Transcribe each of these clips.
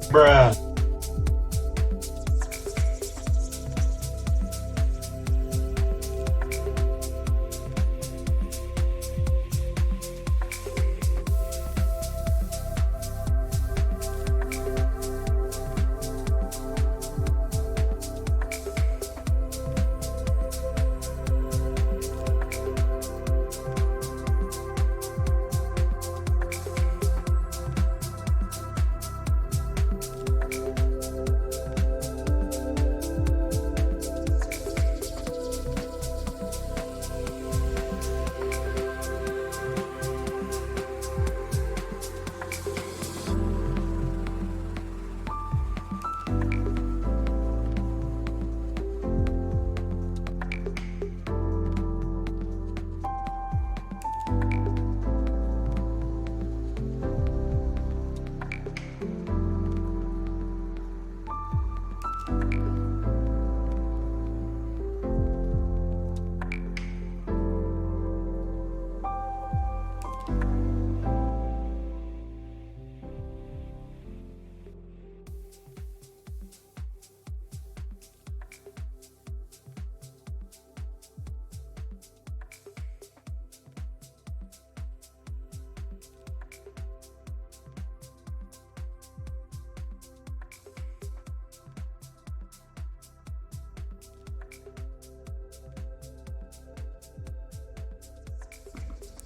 Bruh.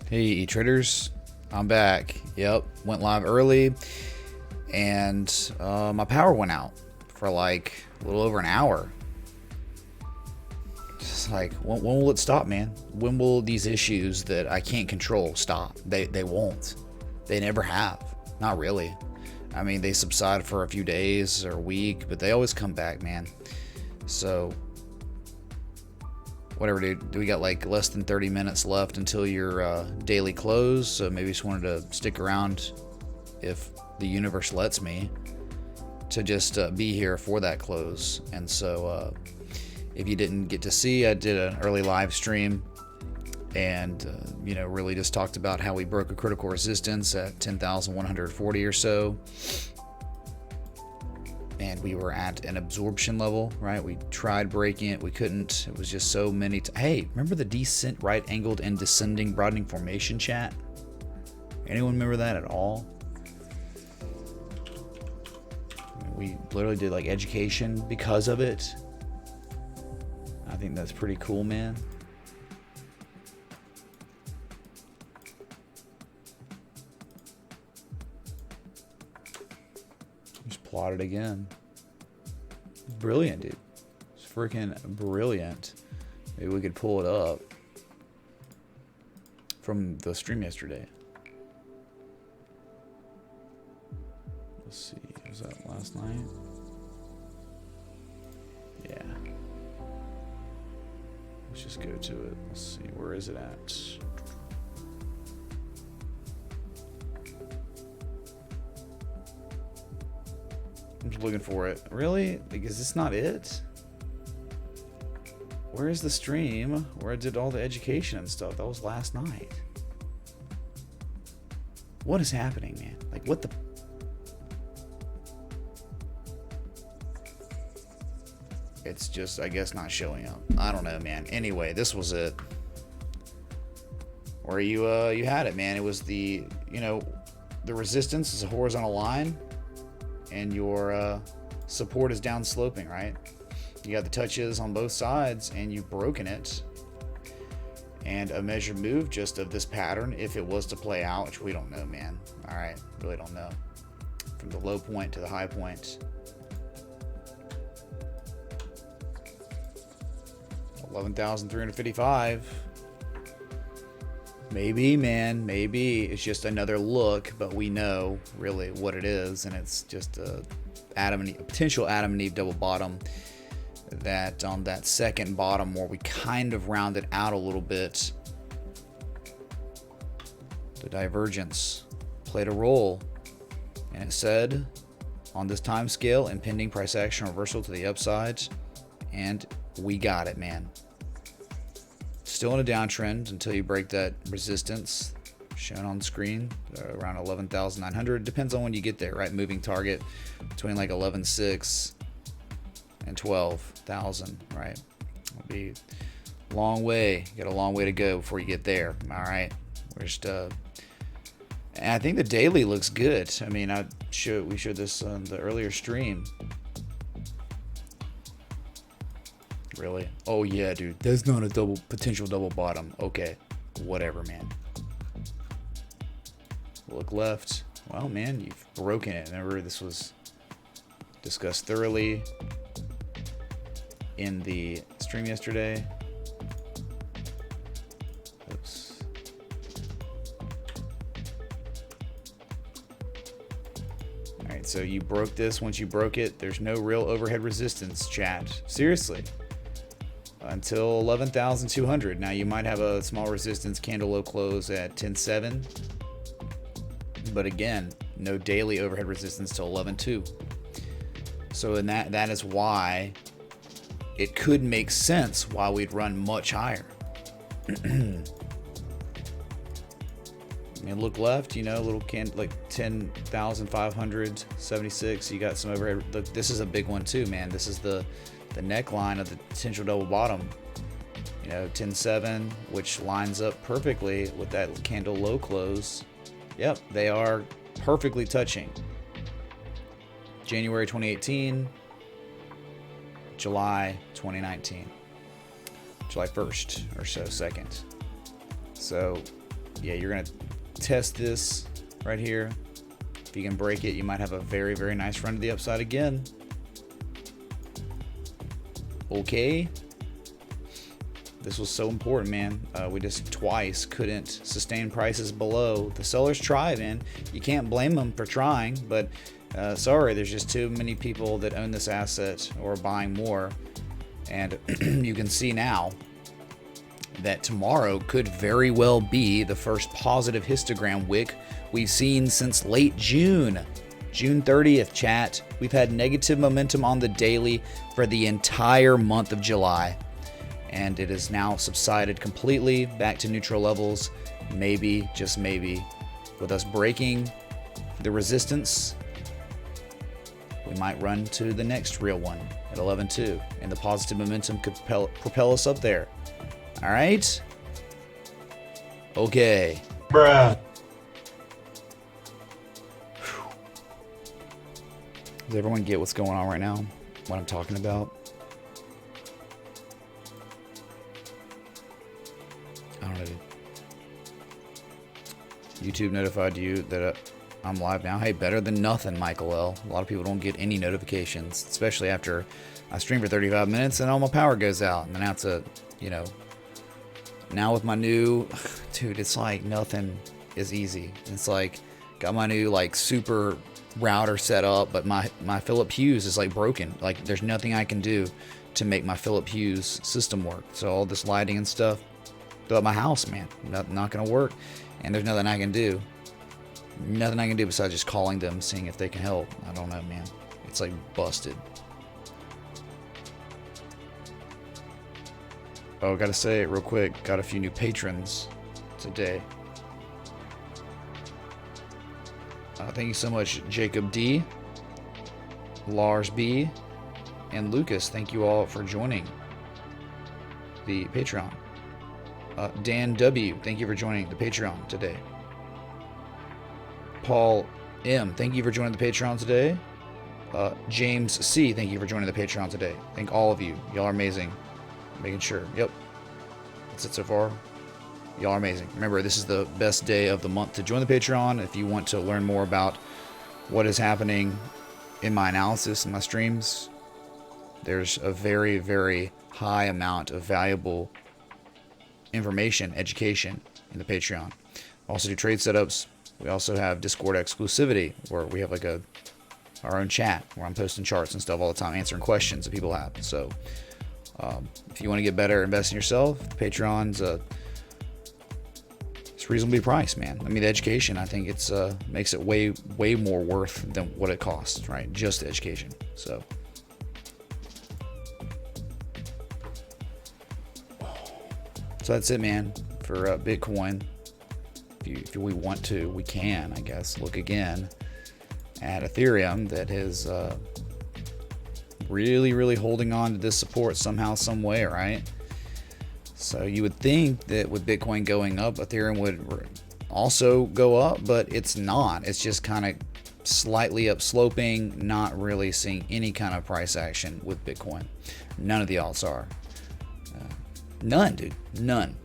Hey, e-traders, I'm back. Yep, went live early, and my power went out for like a little over an hour. Just like, when will it stop, man? When will these issues that I can't control stop? They won't. They never have. Not really. I mean, they subside for a few days or a week, but they always come back, man. So whatever, dude. We got like less than 30 minutes left until your daily close, so maybe just wanted to stick around if the universe lets me to just be here for that close. And so if you didn't get to see, I did an early live stream and really just talked about how we broke a critical resistance at 10,140 or so. And we were at an absorption level, right? We tried breaking it, we couldn't. It was just so many. Hey, remember the descent, right-angled and descending broadening formation chat? Anyone remember that at all? We literally did like education because of it. I think that's pretty cool, man. Just plot it again. Brilliant, dude. It's freaking brilliant. Maybe we could pull it up from the stream yesterday. Let's see. Was that last night? Yeah. Let's just go to it. Let's see. Where is it at? I'm just looking for it. Really? Like, is this not it? Where is the stream where I did all the education and stuff? That was last night. What is happening, man? Like, what the... It's just, I guess, not showing up. I don't know, man. Anyway, this was it. Or you had it, man. It was the, the resistance is a horizontal line, and your support is down sloping, right? You got the touches on both sides, and you've broken it. And a measured move just of this pattern, if it was to play out, which we don't know, man. All right, really don't know. From the low point to the high point. 11,355. Maybe, man, maybe it's just another look, but we know really what it is, and it's just a potential Adam and Eve double bottom. That on that second bottom where we kind of rounded out a little bit, the divergence played a role, and it said on this time scale impending price action reversal to the upside, and we got it, man. Still in a downtrend until you break that resistance shown on screen, around 11,900. Depends on when you get there, right? Moving target between like 11.6 and 12,000, right? It'll be a long way. You got a long way to go before you get there. All right, we're just and I think the daily looks good. I mean, we showed this on the earlier stream. Really? Oh yeah, dude. That's not a potential double bottom. Okay, whatever, man. Look left. Well, man, you've broken it. Remember, this was discussed thoroughly in the stream yesterday. Oops. All right, so you broke this. Once you broke it, there's no real overhead resistance, chat. Seriously. Until 11,200. Now you might have a small resistance candle low close at 10.7, but again, no daily overhead resistance till 11.2. So in that is why it could make sense why we'd run much higher. I mean, look left, you know, little like 10,576. You got some overhead. Look, this is a big one too, man. This is the neckline of the potential double bottom, you know, 10.7, which lines up perfectly with that candle low close. Yep, they are perfectly touching. January 2018, July 2019, July 1st or so, 2nd. So yeah, you're gonna test this right here. If you can break it, you might have a very, very nice run to the upside again. Okay, this was so important, man. We just twice couldn't sustain prices below. The sellers tried, and you can't blame them for trying, but sorry, there's just too many people that own this asset or are buying more. And you can see now that tomorrow could very well be the first positive histogram wick we've seen since late June. June 30th, chat. We've had negative momentum on the daily for the entire month of July, and it has now subsided completely back to neutral levels. Maybe, just maybe, with us breaking the resistance, we might run to the next real one at 11.2, and the positive momentum could propel us up there. All right? Okay. Bruh. Does everyone get what's going on right now? What I'm talking about? I don't know. YouTube notified you that I'm live now. Hey, better than nothing, Michael L. A lot of people don't get any notifications, especially after I stream for 35 minutes and all my power goes out. And then now it's now with my new, dude, it's like nothing is easy. It's like, got my new like super router set up, but my Philip Hughes is like broken. Like there's nothing I can do to make my Philip Hughes system work. So all this lighting and stuff throughout my house, man, not gonna work. And there's nothing I can do. Nothing I can do besides just calling them, seeing if they can help. I don't know, man. It's like busted. Oh, gotta say it real quick. Got a few new patrons today. Thank you so much, Jacob D, Lars B, and Lucas. Thank you all for joining the Patreon. Dan W, thank you for joining the Patreon today. Paul M, thank you for joining the Patreon today. James C, thank you for joining the Patreon today. Thank all of you. Y'all are amazing. Making sure. Yep. That's it so far. Y'all are amazing. Remember, this is the best day of the month to join the Patreon. If you want to learn more about what is happening in my analysis and my streams, there's a very, very high amount of valuable information, education in the Patreon. Also do trade setups. We also have Discord exclusivity, where we have like our own chat where I'm posting charts and stuff all the time, answering questions that people have. So if you want to get better, invest in yourself. The Patreon's it's reasonably priced, man. I mean, the education, I think it's makes it way more worth than what it costs, right? Just the education. So that's it, man, for Bitcoin. if we want to, we can, I guess, look again at Ethereum that is really holding on to this support somehow, some way, right? So you would think that with Bitcoin going up, Ethereum would also go up, but it's not. It's just kind of slightly upsloping, not really seeing any kind of price action with Bitcoin. None of the alts are. None, dude. None.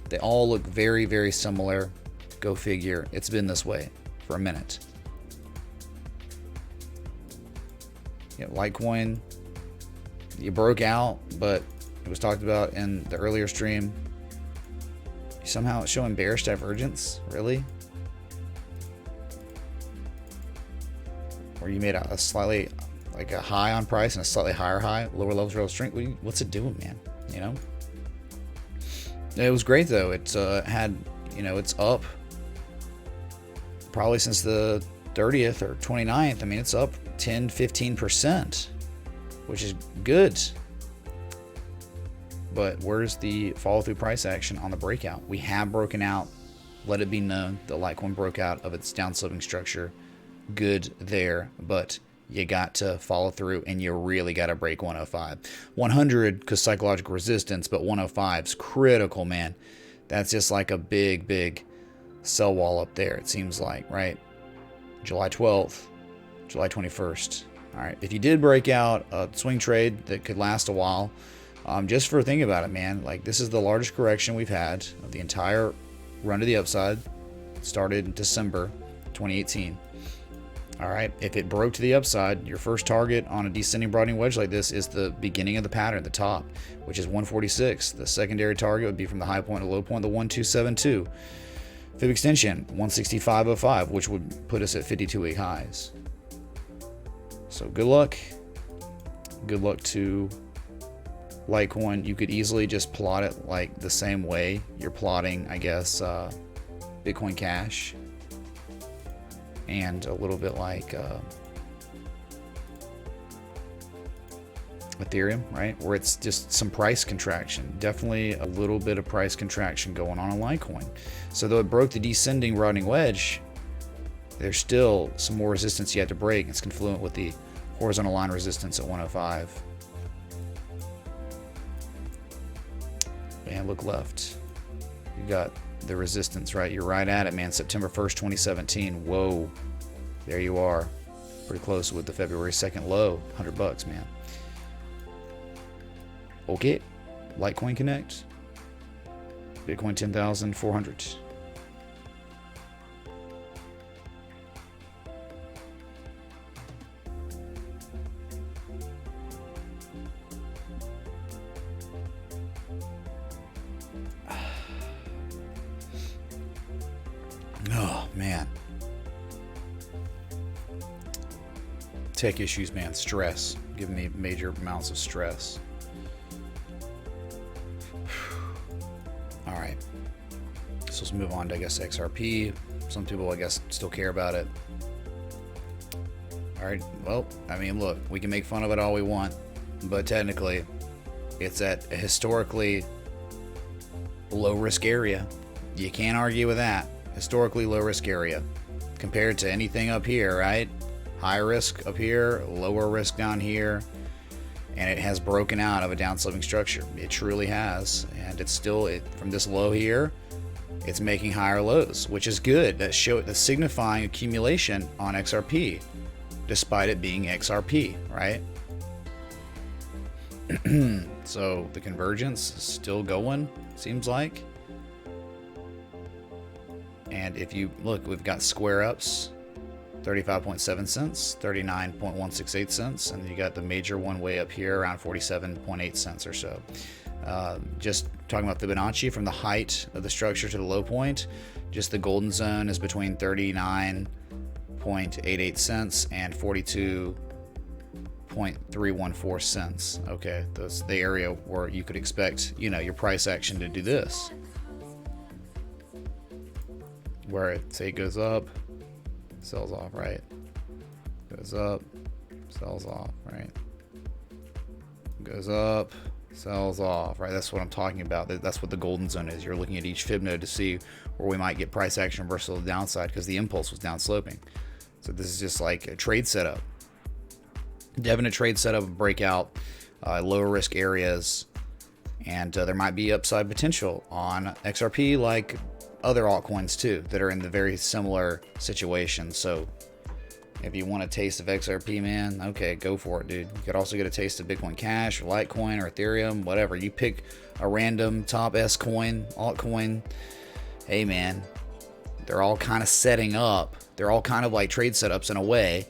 They all look very similar. Go figure. It's been this way for a minute. Yeah, Litecoin, you broke out, but it was talked about in the earlier stream. Somehow it's showing bearish divergence. Really? Or you made a slightly, like a high on price and a slightly higher high, lower levels relative strength. What's it doing, man? You know? It was great though. It had, you know, it's up probably since the 30th or 29th. I mean, it's up 10-15%, which is good. But where's the follow through price action on the breakout? We have broken out. Let it be known that Litecoin broke out of its downsloping structure. Good there, but you got to follow through, and you really got to break 105. 100 because psychological resistance, but 105 is critical, man. That's just like a big sell wall up there, it seems like, right? July 12th, July 21st. All right, if you did break out a swing trade that could last a while, just for thinking about it, man, like this is the largest correction we've had of the entire run to the upside. It started in December 2018. All right, if it broke to the upside, your first target on a descending broadening wedge like this is the beginning of the pattern, the top, which is 146. The secondary target would be from the high point to low point, the 1272. Fib extension, 165.05, which would put us at 52-week highs. So good luck. Good luck to Litecoin. You could easily just plot it like the same way you're plotting, I guess, Bitcoin Cash. And a little bit like Ethereum, right? Where it's just some price contraction. Definitely a little bit of price contraction going on in Litecoin. So though it broke the descending broadening wedge, there's still some more resistance you have to break. It's confluent with the horizontal line resistance at 105. And look left. You got the resistance, right? You're right at it, man. September 1st, 2017. Whoa. There you are. Pretty close with the February 2nd low. $100, man. Okay. Litecoin Connect. Bitcoin 10,400. Oh, man. Tech issues, man. Stress. Giving me major amounts of stress. All right. So let's move on to, I guess, XRP. Some people, I guess, still care about it. All right. Well, I mean, look, we can make fun of it all we want, but technically, it's at a historically low-risk area. You can't argue with that. Historically low-risk area compared to anything up here, right? High risk up here, lower risk down here, and it has broken out of a downsloping structure. It truly has, and it's still from this low here. It's making higher lows, which is good. That's signifying accumulation on XRP, despite it being XRP, right? So the convergence is still going, seems like. And if you look, we've got square ups, 35.7 cents, 39.168 cents, and you got the major one way up here around 47.8 cents or so. Just talking about Fibonacci from the height of the structure to the low point, just the golden zone is between 39.88 cents and 42.314 cents. Okay, that's the area where you could expect, you know, your price action to do this. Where it, say, goes up, sells off, right? Goes up, sells off, right? Goes up, Sells off, right? That's what I'm talking about. That's what the golden zone is. You're looking at each fib node to see where we might get price action reversal to the downside because the impulse was down sloping. So this is just like a trade setup. Definite trade setup, breakout, lower risk areas, and there might be upside potential on XRP like other altcoins too that are in the very similar situation. So if you want a taste of XRP, man, okay, go for it, dude. You could also get a taste of Bitcoin Cash or Litecoin or Ethereum, whatever. You pick a random top S coin, altcoin. Hey, man, they're all kind of setting up. They're all kind of like trade setups in a way,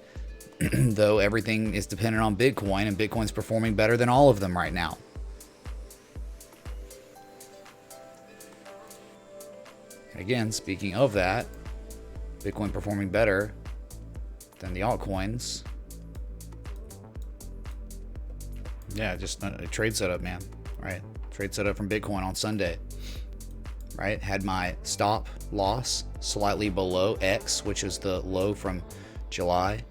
though everything is dependent on Bitcoin, and Bitcoin's performing better than all of them right now. And again, speaking of that, Bitcoin performing better than the altcoins. Yeah, just a trade setup, man. Right? Trade setup from Bitcoin on Sunday. Right? Had my stop loss slightly below X, which is the low from July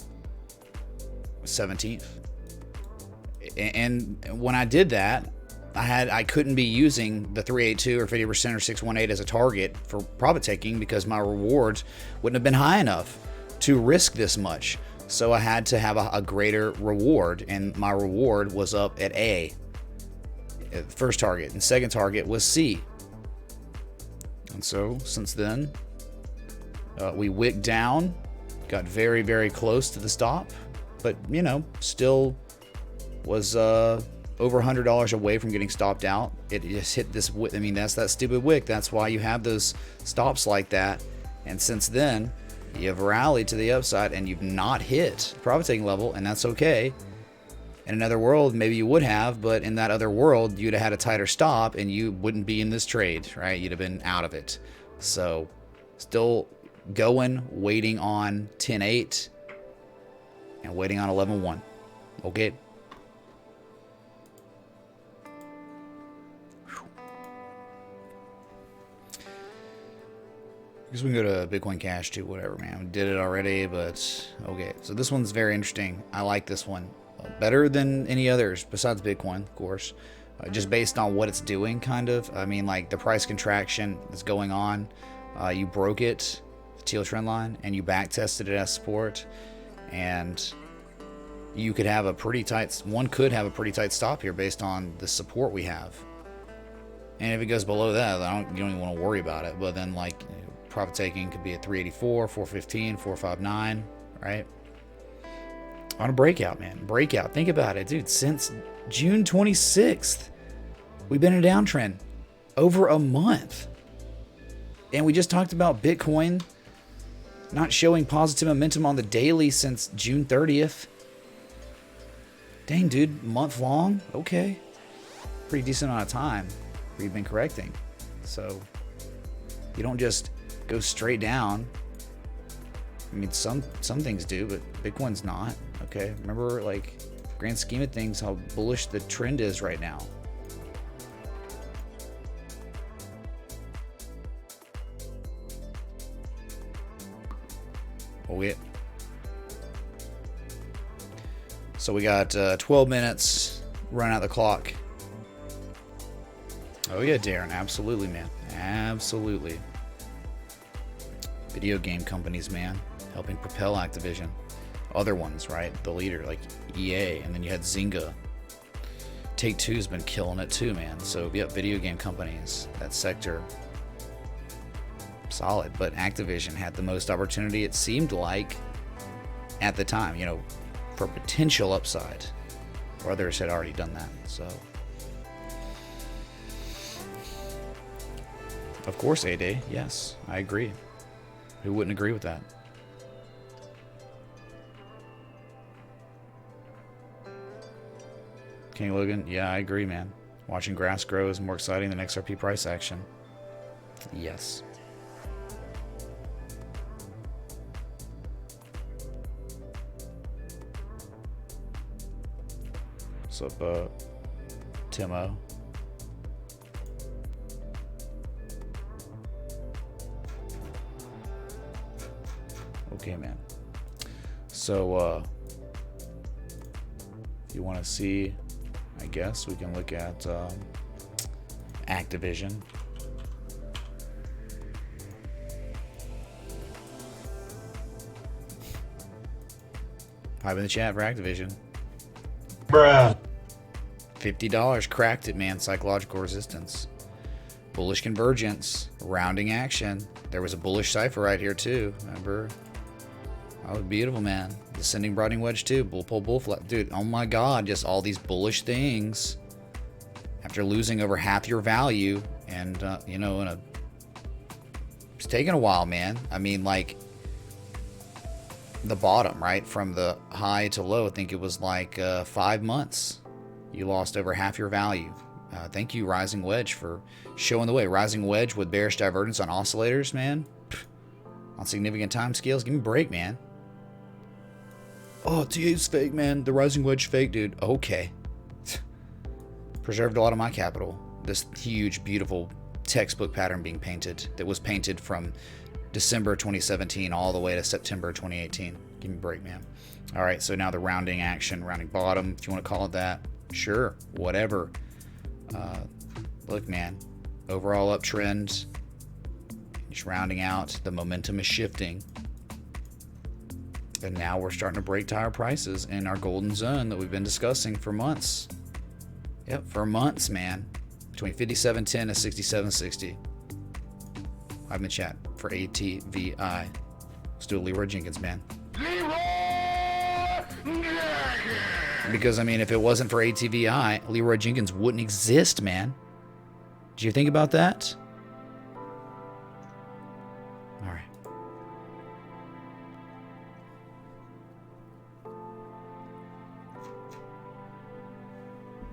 17th. And when I did that, I couldn't be using the 382 or 50% or 618 as a target for profit taking because my rewards wouldn't have been high enough to risk this much. So I had to have a greater reward, and my reward was up at A, first target, and second target was C. And so since then, we wicked down, got very, very close to the stop, but you know, still was over $100 away from getting stopped out. It just hit this. I mean, that's that stupid wick. That's why you have those stops like that. And since then, you've rallied to the upside and you've not hit profit taking level, and that's okay. In another world, maybe you would have, but in that other world, you'd have had a tighter stop and you wouldn't be in this trade, right? You'd have been out of it. So still going, waiting on 10.8 and waiting on 11.1. Okay. I guess we can go to Bitcoin Cash too, whatever, man. We did it already, but okay. So this one's very interesting. I like this one. Better than any others besides Bitcoin, of course. Just based on what it's doing, kind of. I mean, like the price contraction that's going on. You broke it, the teal trend line, and you back tested it as support. And you could have a pretty tight, one could have a pretty tight stop here based on the support we have. And if it goes below that, you don't even want to worry about it. But then, like, profit taking could be at 384, 415, 459, right? On a breakout, man. Breakout. Think about it, dude. Since June 26th, we've been in a downtrend over a month. And we just talked about Bitcoin not showing positive momentum on the daily since June 30th. Dang, dude. Month long? Okay. Pretty decent amount of time where you've been correcting. So you don't just go straight down. I mean, some things do, but Bitcoin's not. Okay, remember, like, grand scheme of things, how bullish the trend is right now. Oh yeah. So we got 12 minutes. Run out the clock. Oh yeah, Darren, absolutely, man, absolutely. Video game companies, man, helping propel Activision. Other ones, right? The leader, like EA, and then you had Zynga. Take-Two's been killing it too, man. So, yeah, video game companies, that sector, solid. But Activision had the most opportunity, it seemed like, at the time, you know, for potential upside. Or others had already done that, so. Of course, A-Day, yes, I agree. Who wouldn't agree with that? King Logan, yeah, I agree, man. Watching grass grow is more exciting than XRP price action. Yes. What's up, Timo? Okay, man. So, if you want to see I guess we can look at Activision. Hype in the chat for Activision. Bruh. $50 cracked it, man. Psychological resistance. Bullish convergence. Rounding action. There was a bullish cipher right here too. Remember? That was beautiful, man. Descending broadening wedge too. Bull pull bull flap. Dude, oh my god. Just all these bullish things. After losing over half your value. And, you know, it's taken a while, man. I mean, like, the bottom, right? From the high to low, I think it was like 5 months. You lost over half your value. Thank you, Rising Wedge, for showing the way. Rising Wedge with bearish divergence on oscillators, man. On significant time scales. Give me a break, man. Oh, TA's fake, man. The Rising Wedge fake, dude. Okay. Preserved a lot of my capital. This huge, beautiful textbook pattern being painted. That was painted from December 2017 all the way to September 2018. Give me a break, man. All right, so now the rounding action, rounding bottom, if you want to call it that. Sure, whatever. Look, man, overall uptrend, just rounding out. The momentum is shifting. And now we're starting to break higher prices in our golden zone that we've been discussing for months. Yep, for months, man. Between 57.10 and 67.60. I'm in chat for ATVI. Let's do a Leroy Jenkins, man. Because, I mean, if it wasn't for ATVI, Leroy Jenkins wouldn't exist, man. Did you think about that? All right.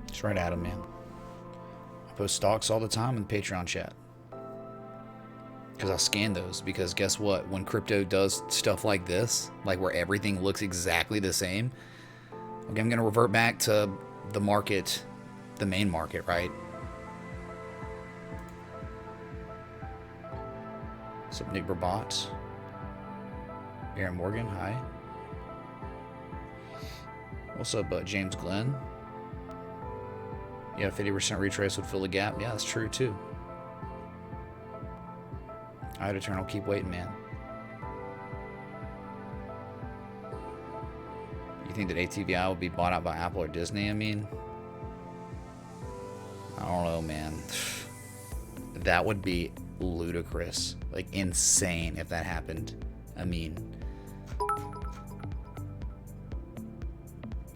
Just right at him, man. I post stocks all the time in the Patreon chat. Because I scan those. Because guess what? When crypto does stuff like this, like where everything looks exactly the same, okay, I'm going to revert back to the market, the main market, right? What's up, Nick Brabant? Aaron Morgan, hi. What's up, James Glenn? Yeah, 50% retrace would fill the gap. Yeah, that's true, too. All right, Eternal, keep waiting, man. You think that ATVI will be bought out by Apple or Disney? I mean, I don't know, man. That would be ludicrous. Like, insane if that happened. I mean.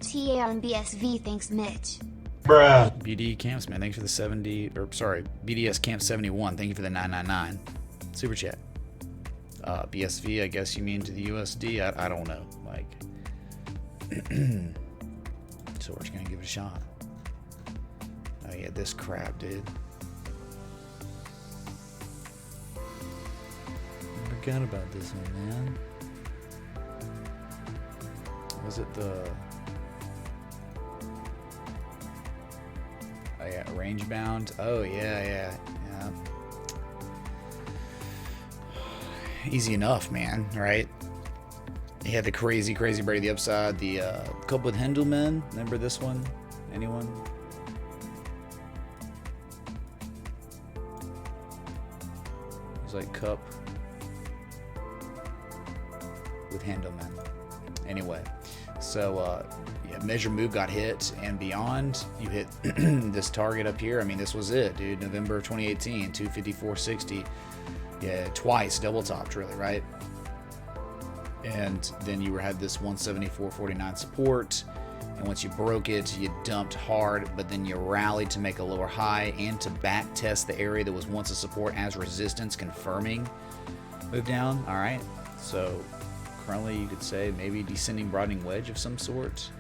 TA on BSV, thanks, Mitch. Bruh. BD Camps, man, thanks for the 70, or sorry, BDS Camp 71, thank you for the 999. Super chat. BSV, I guess you mean to the USD? I don't know. Like, so we're just gonna give it a shot. Oh yeah, this crap, dude. I forgot about this one, man. Was it the... Oh yeah, range bound. Oh yeah. Easy enough, man, right? He had the crazy break to the upside. The couple with Hendelman. Remember this one? Anyone? It was like cup with Hendelman. Anyway, so yeah, measure move got hit and beyond. You hit this target up here. I mean, this was it, dude. November of 2018, 254.60. Yeah, twice double topped, really, right? And then you had this 174.49 support, and once you broke it, you dumped hard, but then you rallied to make a lower high and to back test the area that was once a support as resistance, confirming move down. All right, so currently you could say maybe descending broadening wedge of some sort.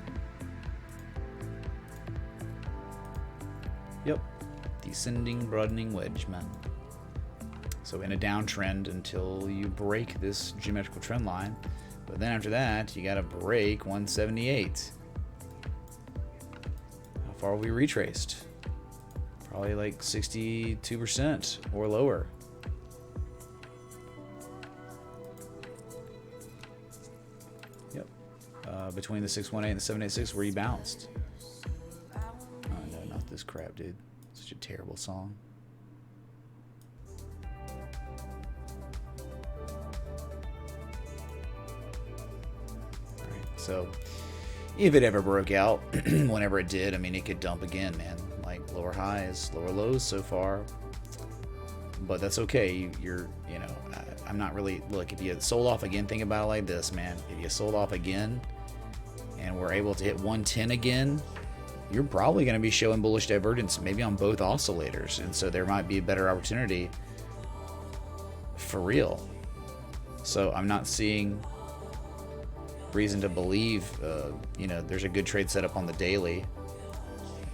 Yep, descending broadening wedge, man. So in a downtrend until you break this geometrical trend line. But then after that, you got to break 178. How far will we retraced? Probably like 62% or lower. Yep. Between the 618 and the 786 where you bounced. this crap, dude. Such a terrible song. Alright, so if it ever broke out, whenever it did, I mean, it could dump again, man. Like lower highs, lower lows so far. But that's okay. I'm not really, look, if you sold off again, think about it like this, man. If you sold off again and we're able to hit 110 again, you're probably going to be showing bullish divergence maybe on both oscillators. And so there might be a better opportunity for real. So I'm not seeing reason to believe, there's a good trade setup on the daily.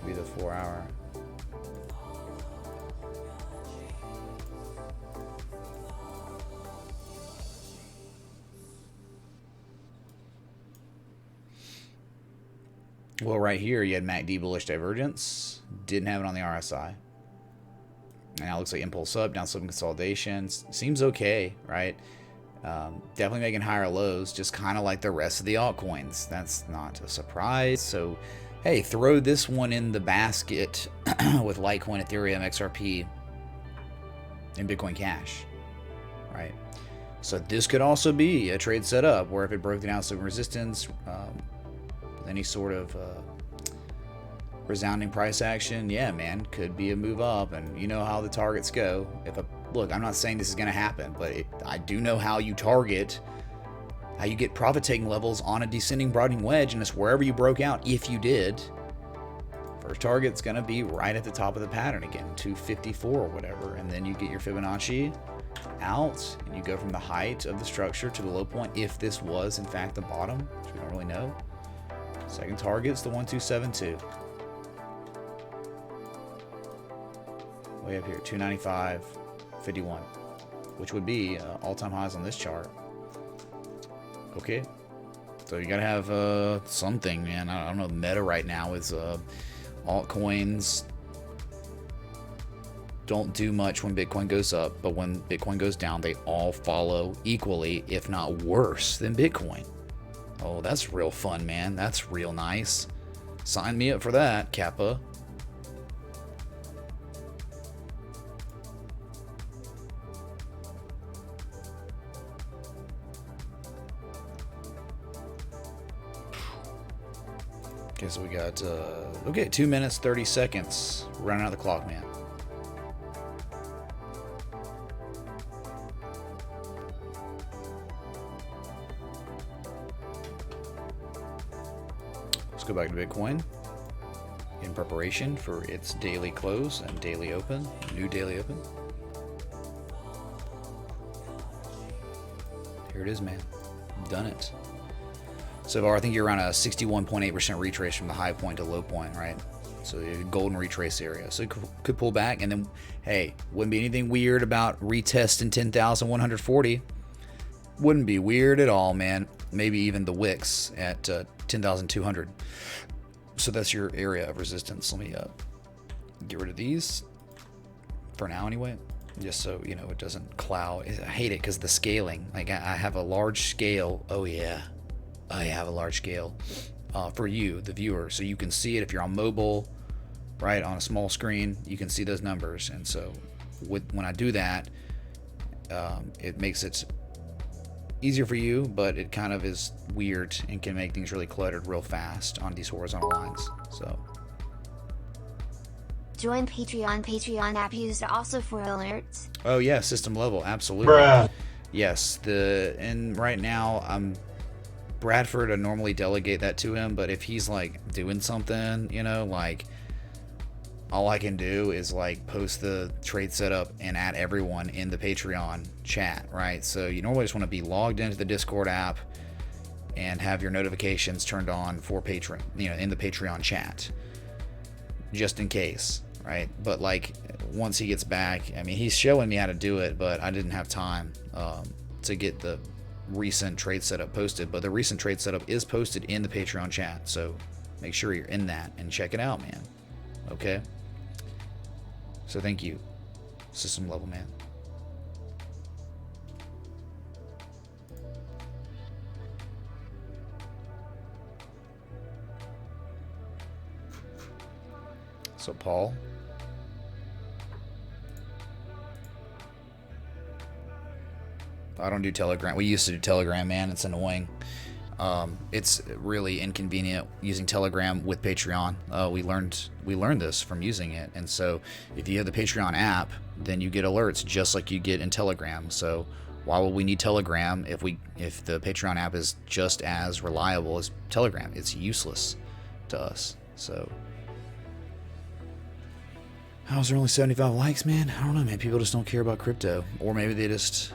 Maybe the 4 hour. Well, right here you had MACD bullish divergence. Didn't have it on the RSI. And now it looks like impulse up, down some consolidations. Seems okay, right? Definitely making higher lows, just kind of like the rest of the altcoins. That's not a surprise. So, hey, throw this one in the basket with Litecoin, Ethereum, XRP, and Bitcoin Cash, right? So this could also be a trade setup where if it broke the downside resistance, any sort of resounding price action, yeah, man, could be a move up. And you know how the targets go. Look, I'm not saying this is going to happen, but I do know how you target, how you get profit taking levels on a descending broadening wedge, and it's wherever you broke out. If you did, first target's going to be right at the top of the pattern again, 254 or whatever, and then you get your Fibonacci out, and you go from the height of the structure to the low point. If this was in fact the bottom, which we don't really know. Second target's the 1272. Way up here, 295.51, which would be all-time highs on this chart. Okay, so you gotta have something, man. I don't know. The meta right now is altcoins don't do much when Bitcoin goes up, but when Bitcoin goes down, they all follow equally, if not worse than Bitcoin. Oh, that's real fun, man. That's real nice. Sign me up for that, Kappa. Okay, so we got, 2 minutes, 30 seconds. Running out the clock, man. Let's go back to Bitcoin in preparation for its daily close and daily open, new daily open. Here it is, man. Done it. So far, I think you're around a 61.8% retrace from the high point to low point, right? So the golden retrace area. So it could pull back, and then, hey, wouldn't be anything weird about retesting 10,140. Wouldn't be weird at all, man. Maybe even the wicks at 10,200. So that's your area of resistance. Let me get rid of these for now anyway, just so you know it doesn't cloud. I hate it because the scaling. Like I have a large scale. Oh yeah, I have a large scale for you, the viewer, so you can see it if you're on mobile, right, on a small screen. You can see those numbers, and so when I do that, it makes it easier for you, but it kind of is weird and can make things really cluttered real fast on these horizontal lines. So Join Patreon. Patreon app used also for alerts. oh yeah, system level, absolutely. Bruh. Yes, and right now Bradford, I normally delegate that to him, but if he's like doing something, like all I can do is like post the trade setup and add everyone in the Patreon chat, right? So you normally just want to be logged into the Discord app and have your notifications turned on for Patreon, in the Patreon chat, just in case, right? But like once he gets back, I mean, he's showing me how to do it, but I didn't have time to get the recent trade setup posted. But the recent trade setup is posted in the Patreon chat, so make sure you're in that and check it out, man. Okay? So thank you, system level man. So Paul. I don't do Telegram. We used to do Telegram, man. It's annoying. It's really inconvenient using Telegram with Patreon. We learned this from using it, and so if you have the Patreon app, then you get alerts just like you get in Telegram. So why would we need Telegram if the Patreon app is just as reliable as Telegram? It's useless to us. So how's there only 75 likes, man? I don't know, man. People just don't care about crypto, or maybe they just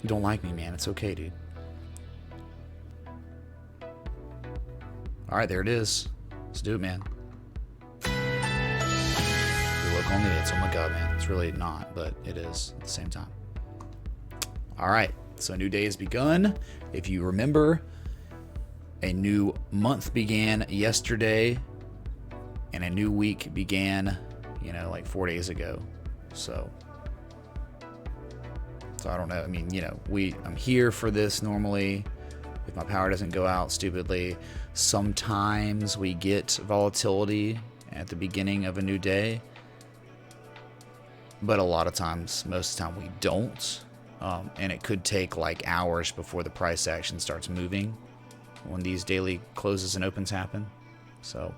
don't like me, man. It's okay, dude. All right, there it is. Let's do it, man. You look on the hits. Oh my god, man. It's really not, but it is at the same time. All right, so a new day has begun. If you remember, a new month began yesterday, and a new week began, like 4 days ago. So I don't know. I mean, I'm here for this normally. If my power doesn't go out stupidly, sometimes we get volatility at the beginning of a new day, but a lot of times, most of the time, we don't. And it could take like hours before the price action starts moving when these daily closes and opens happen. So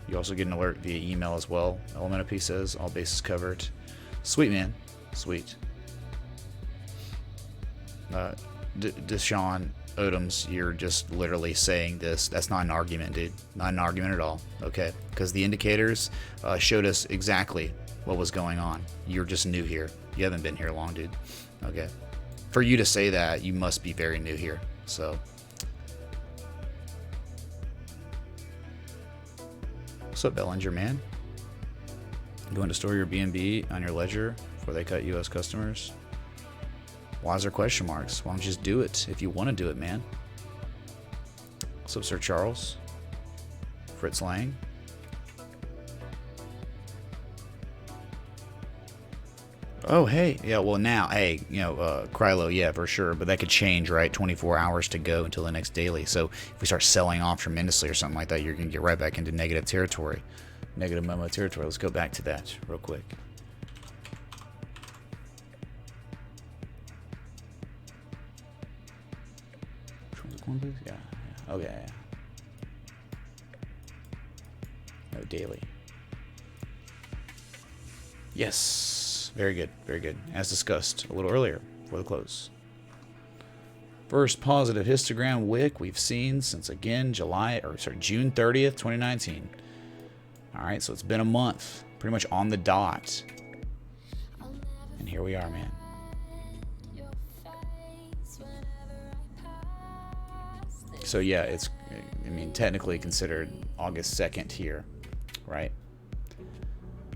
you also get an alert via email as well. Elemental says all bases covered. Sweet, man. Sweet. Deshaun Odoms, you're just literally saying this. That's not an argument, dude. Not an argument at all. Okay? Because the indicators showed us exactly what was going on. You're just new here. You haven't been here long, dude. Okay? For you to say that, you must be very new here. So, what's up, Bellinger, man? Going to store your BNB on your ledger before they cut U.S. customers? Why is there question marks? Why don't you just do it if you want to do it, man? What's up, Sir Charles? Fritz Lang? Oh, hey. Yeah, well, now, hey, Krylo, yeah, for sure. But that could change, right? 24 hours to go until the next daily. So if we start selling off tremendously or something like that, you're going to get right back into negative territory. Negative Momo territory. Let's go back to that real quick. Yeah. Okay. No daily. Yes. Very good. Very good. As discussed a little earlier before the close. First positive histogram wick we've seen since again June 30th, 2019. All right, so it's been a month, pretty much on the dot. And here we are, man. So yeah, it's, technically considered August 2nd here, right?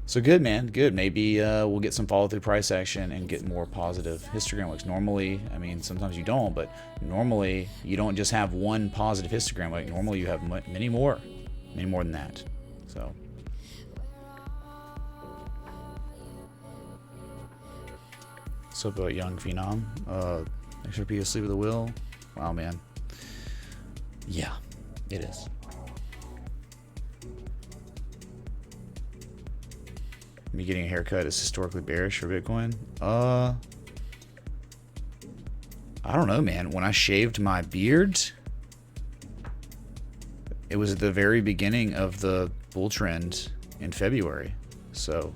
So good, man, good. Maybe we'll get some follow-through price action and get more positive histogram wicks. Normally, sometimes you don't, but normally you don't just have one positive histogram wick. Normally you have many more than that. So. What's up, young phenom? XRP asleep at the wheel. Wow, man. Yeah, it is. Me getting a haircut is historically bearish for Bitcoin. I don't know, man. When I shaved my beard, it was at the very beginning of the bull trend in February. So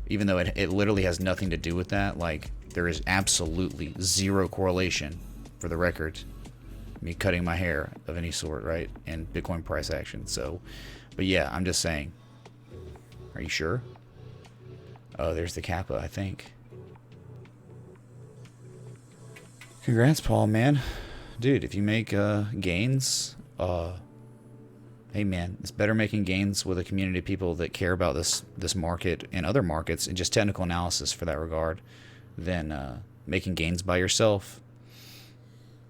even though it literally has nothing to do with that, like there is absolutely zero correlation, for the record, me cutting my hair of any sort, right, and Bitcoin price action. So, but yeah, I'm just saying. Are you sure? Oh, there's the Kappa, I think. Congrats, Paul, man. Dude, if you make gains, hey, man, it's better making gains with a community of people that care about this market and other markets, and just technical analysis for that regard, than making gains by yourself.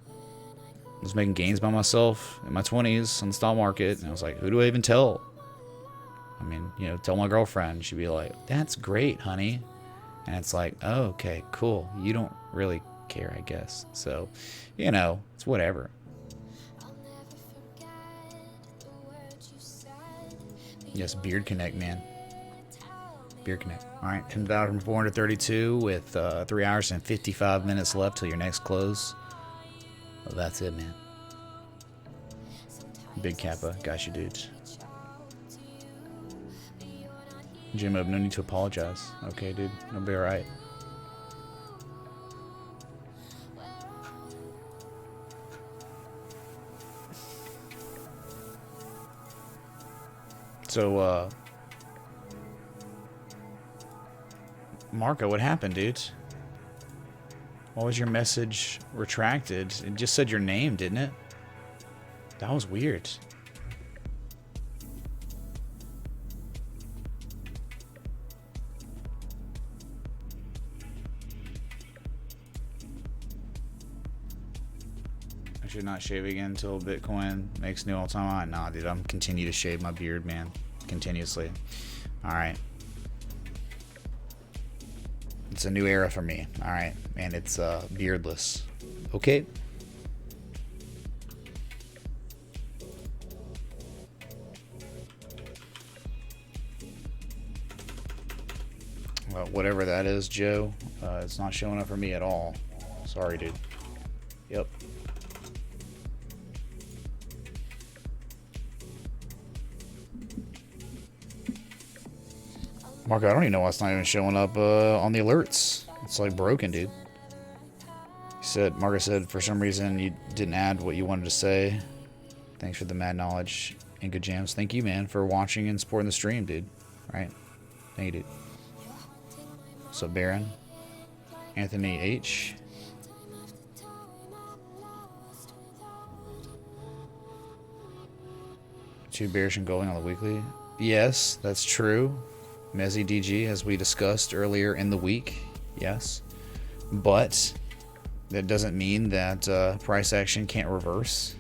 I was making gains by myself in my 20s on the stock market, and I was like, who do I even tell? Tell my girlfriend. She'd be like, that's great, honey. And it's like, oh, okay, cool. You don't really care, I guess. So, it's whatever. Yes, Beard Connect, man. Beard Connect. All right, 10,432 with 3 hours and 55 minutes left till your next close. Well, that's it, man. Big Kappa, got you, dudes. Jim, no need to apologize. Okay, dude, it'll be all right. So, Marco, what happened, dude? Why was your message retracted? It just said your name, didn't it? That was weird. I should not shave again until Bitcoin makes new all-time high. Nah, dude, I'm continue to shave my beard, man. Continuously. Alright. It's a new era for me. Alright. And it's beardless. Okay. Well, whatever that is, Joe, it's not showing up for me at all. Sorry, dude. Yep. Marco, I don't even know why it's not even showing up on the alerts. It's like broken, dude. Marco said, for some reason you didn't add what you wanted to say. Thanks for the mad knowledge and good jams. Thank you, man, for watching and supporting the stream, dude. Right? Thank you, dude. What's up, Baron? Anthony H. Too bearish and going on the weekly. Yes, that's true. Mezzy DG, as we discussed earlier in the week. Yes. But that doesn't mean that price action can't reverse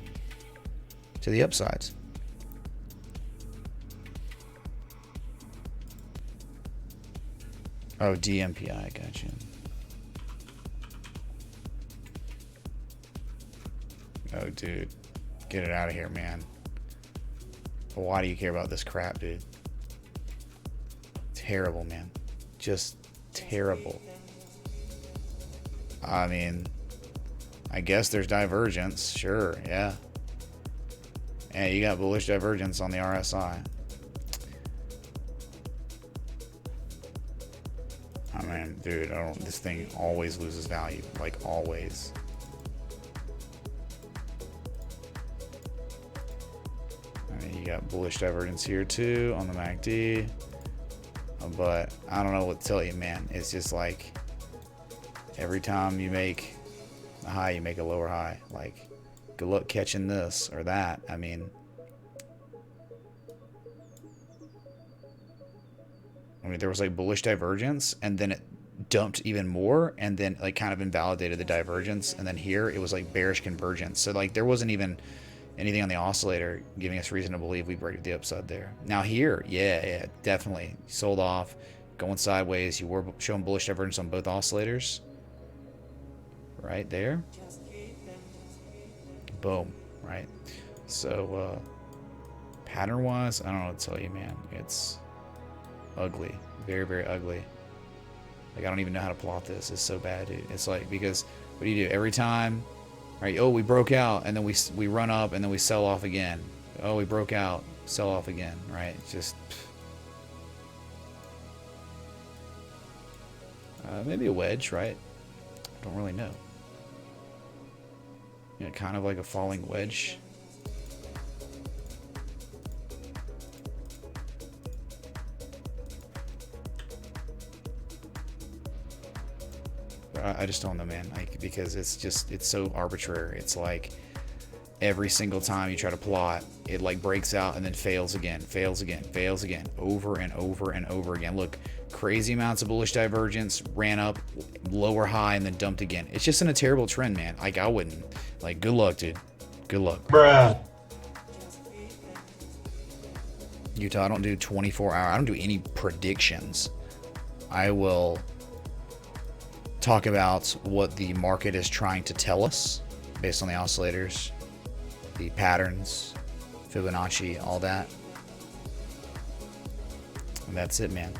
to the upsides. Oh, DMPI, gotcha. Oh, dude. Get it out of here, man. Why do you care about this crap, dude? Terrible, man. Just terrible. I mean, I guess there's divergence. Sure, yeah. Yeah, you got bullish divergence on the RSI. I mean, dude, this thing always loses value. Like, always. I mean, you got bullish divergence here, too, on the MACD. But I don't know what to tell you, man. It's just like every time you make a high, you make a lower high. Like, good luck catching this or that. I mean, there was like bullish divergence, and then it dumped even more, and then like kind of invalidated the divergence, and then here it was like bearish convergence. So like there wasn't even anything on the oscillator giving us reason to believe we break the upside there. Now here, yeah, definitely sold off, going sideways. You were showing bullish divergence on both oscillators. Right there. Boom. Right. So pattern wise, I don't know what to tell you, man. It's ugly. Very, very ugly. Like, I don't even know how to plot this. It's so bad, dude. It's like, because what do? Every time, right? Oh, we broke out, and then we run up, and then we sell off again. Oh, we broke out, sell off again, right? It's just maybe a wedge, right? Don't really know. You know, kind of like a falling wedge. I just don't know, man. Like, because it's so arbitrary. It's like every single time you try to plot, it like breaks out and then fails again, over and over and over again. Look, crazy amounts of bullish divergence, ran up, lower high, and then dumped again. It's just in a terrible trend, man. Like, I wouldn't. Like, good luck, dude. Good luck. Bruh. Utah, I don't do 24-hour. I don't do any predictions. I will talk about what the market is trying to tell us based on the oscillators, the patterns, Fibonacci, all that. And that's it, man.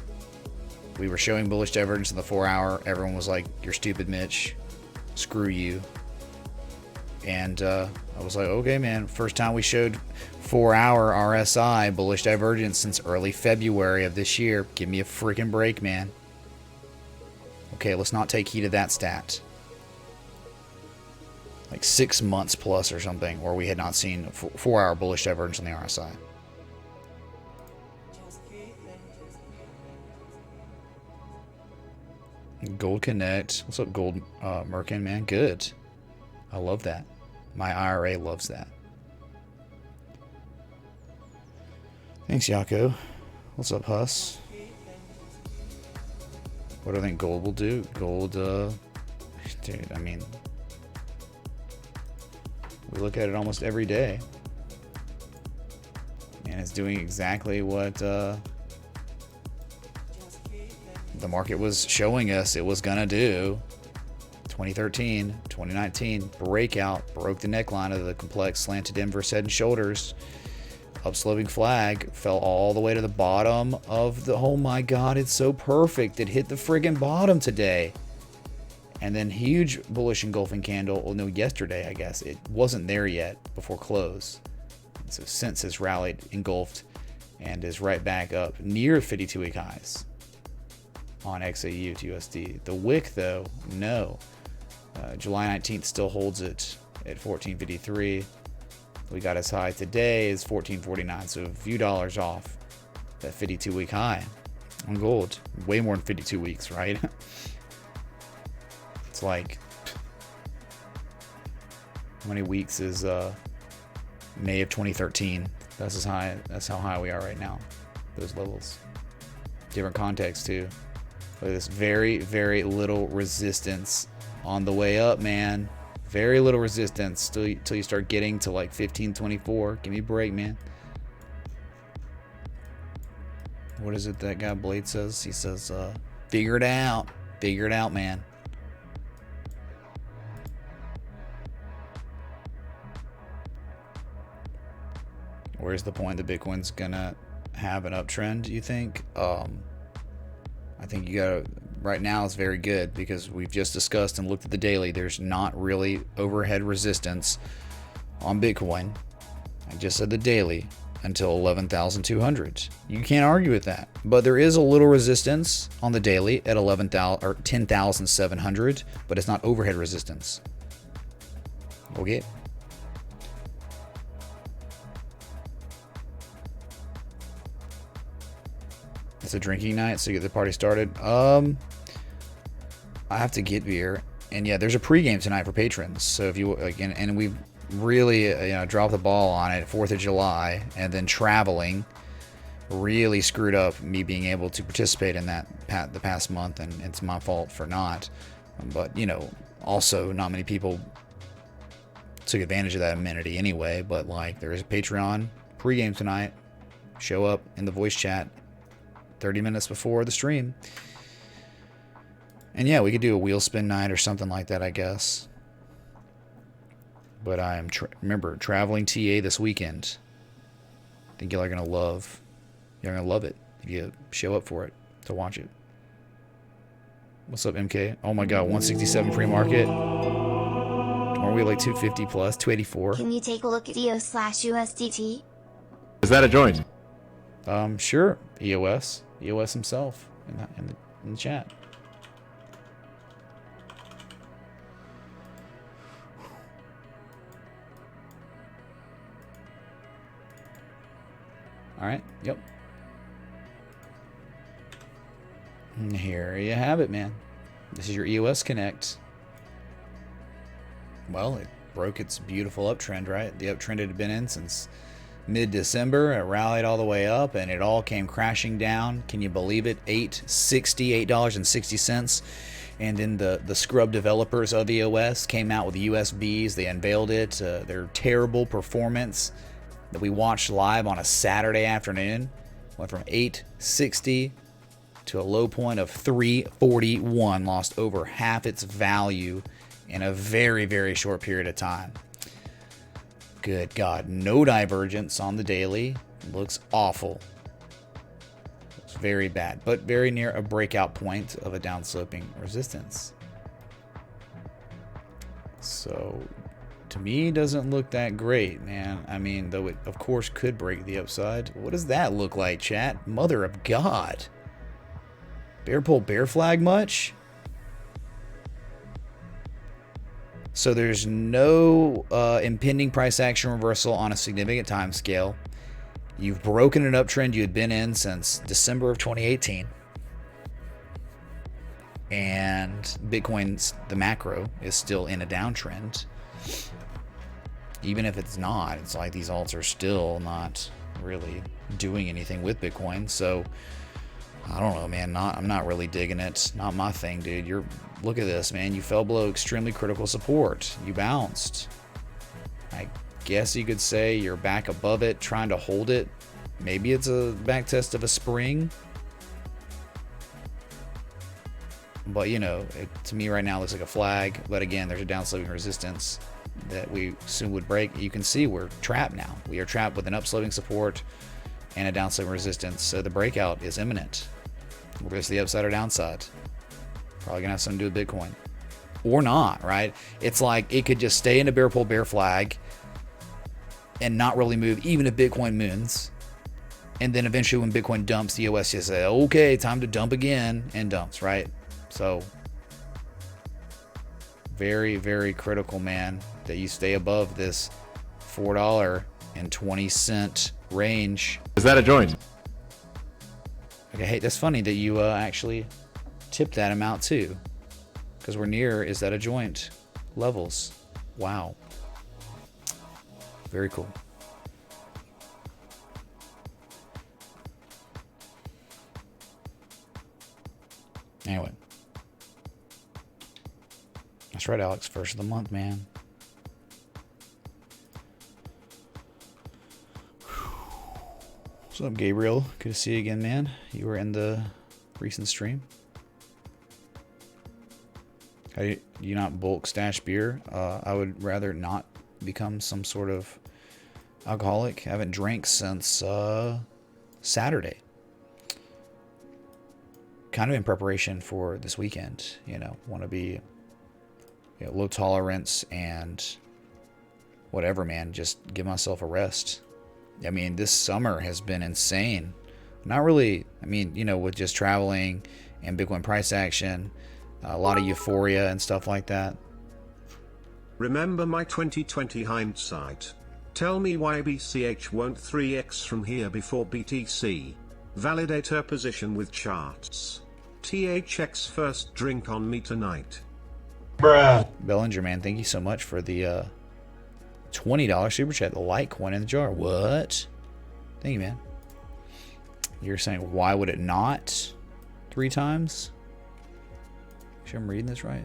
We were showing bullish divergence in the 4 hour. Everyone was like, "You're stupid, Mitch. Screw you." And I was like, okay, man. First time we showed 4 hour RSI bullish divergence since early February of this year. Give me a freaking break, man. Okay, let's not take heed of that stat. Like 6 months plus or something, where we had not seen 4 hour bullish divergence on the RSI. Gold Connect. What's up, Gold Merkin, man? Good. I love that. My IRA loves that. Thanks, Yako. What's up, Huss? What do I think gold will do? Gold, dude, I mean, we look at it almost every day. And it's doing exactly what the market was showing us it was gonna do. 2013, 2019, breakout, broke the neckline of the complex slanted inverse head and shoulders. Upsloping flag, fell all the way to the bottom of the, oh my god, it's so perfect. It hit the friggin' bottom today. And then huge bullish engulfing candle, well no, yesterday I guess. It wasn't there yet before close. So since has rallied, engulfed, and is right back up near 52-week highs on XAU to USD. The wick though, no. July 19th still holds it at 1453. We got as high today as 1449, so a few dollars off that 52-week high on gold. Way more than 52 weeks, right? It's like, how many weeks is May of 2013? That's as high. That's how high we are right now. Those levels. Different context too. Look at this, very, very little resistance on the way up, man. Very little resistance till you start getting to like 1524. Give me a break, man. What is it that guy Blade says? He says, figure it out. Figure it out, man. Where's the point that Bitcoin's gonna have an uptrend, you think? I think you gotta, right now it's very good because we've just discussed and looked at the daily. There's not really overhead resistance on Bitcoin. I just said the daily until 11,200. You can't argue with that. But there is a little resistance on the daily at 11,000 or 10,700, but it's not overhead resistance. Okay. It's a drinking night, so you get the party started. I have to get beer, and yeah, there's a pregame tonight for patrons. So if you like, and we've really dropped the ball on it. 4th of July, and then traveling really screwed up me being able to participate in that the past month, and it's my fault for not. But also not many people took advantage of that amenity anyway. But like, there is a Patreon pregame tonight. Show up in the voice chat 30 minutes before the stream. And yeah, we could do a wheel spin night or something like that, I guess. But I am, remember, traveling TA this weekend. I think y'all are going to love. You're going to love it if you show up for it to watch it. What's up, MK? Oh my god, 167 pre-market. Aren't we like 250 plus, 284? Can you take a look at EO/USDT? Is that a joint? Sure. EOS himself in the chat. All right. Yep. And here you have it, man. This is your EOS Connect. Well, it broke its beautiful uptrend, right? The uptrend it had been in since mid-December. It rallied all the way up, and it all came crashing down. Can you believe it? $8.60. And then the scrub developers of EOS came out with the USBs. They unveiled it. Their terrible performance that we watched live on a Saturday afternoon went from 860 to a low point of 341. Lost over half its value in a very, very short period of time. Good God, no divergence on the daily. Looks awful. It's very bad, but very near a breakout point of a downsloping resistance. So to me, doesn't look that great, man. I mean, though it of course could break the upside. What does that look like, chat? Mother of God. Bear pull, bear flag much? So there's no impending price action reversal on a significant time scale. You've broken an uptrend you had been in since December of 2018. And Bitcoin's, the macro, is still in a downtrend. Even if it's not, it's like these alts are still not really doing anything with Bitcoin. So I don't know, man. I'm not really digging it. Not my thing, dude. Look at this, man. You fell below extremely critical support. You bounced. I guess you could say you're back above it, trying to hold it. Maybe it's a back test of a spring. But, you know, to me right now looks like a flag. But again, there's a downsloping resistance that we soon would break. You can see we're trapped now. We are trapped with an upsloping support and a downsloping resistance. So the breakout is imminent. We're going to see the upside or downside. Probably going to have something to do with Bitcoin. Or not, right? It's like it could just stay in a bear pull, bear flag and not really move, even if Bitcoin moons. And then eventually when Bitcoin dumps, the OS just say, okay, time to dump again, and dumps, right? So very, very critical, man, that you stay above this $4.20 range. Is that a joint? Okay, hey, that's funny that you actually tipped that amount too, because we're near is that a joint levels. Wow, very cool. Anyway, that's right, Alex. First of the month, man. What's up, Gabriel? Good to see you again, man. You were in the recent stream. How do you not bulk stash beer? I would rather not become some sort of alcoholic. I haven't drank since Saturday. Kind of in preparation for this weekend, you know, want to be, you know, low tolerance and whatever, man. Just give myself a rest. I mean, this summer has been insane. Not really, I mean, you know, with just traveling and Bitcoin price action, a lot of euphoria and stuff like that. Remember my 2020 hindsight. Tell me why BCH won't 3x from here before BTC. Validate her position with charts. THX first drink on me tonight. Bruh. Bellinger, man, thank you so much for the $20 super chat. The Litecoin in the jar. What? Thank you, man. You're saying, why would it not 3 times? Make sure I'm reading this right.